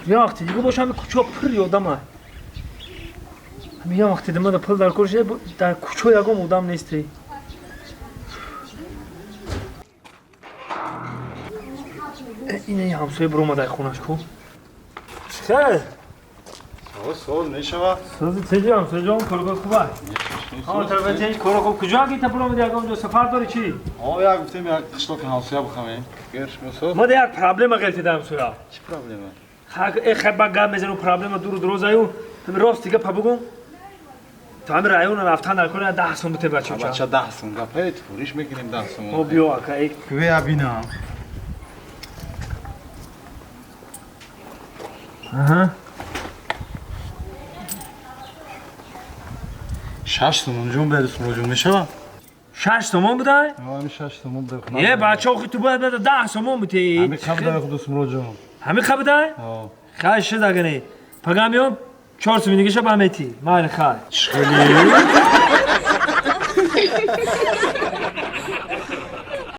یه وقتی دیگه باشم کوچه پر یادمه یه وقتی دیگه من پول در کارش در کوچه یکم آدم نیستی اینه همسایه برو اومده خونش کو چه؟ سال نشوه چه همسایه جان کارگاه خوبه؟ تربیت این کارو خوب کجا گیت برو اومده یکم سفر داری چی؟ یک گفتم یک قشلاق همسایه بخوام گرش مسو ما دیگر پرابلم گرفته دارم سویا چی پرابلمه؟ خب گام میزنم پرابلم دور دروز آیو تو راست دیگه پا بگم تو همین رایون رفتن در کنه 10 سوم بده بچه بچه 10 سوم گپه فروش میکنیم 10 سوم او بیا اکا کوی ابینا آها 6 تومن جون برس موجود میشه 6 تومن بده همین 6 تومن بده یه بچه خود تو باید بده 10 تومن بده همین کم داره خود اسم رو همین خب بده خواهش شده گنی پگامیام 4 تومن دیگه شب همیتی مال خواهش چخلی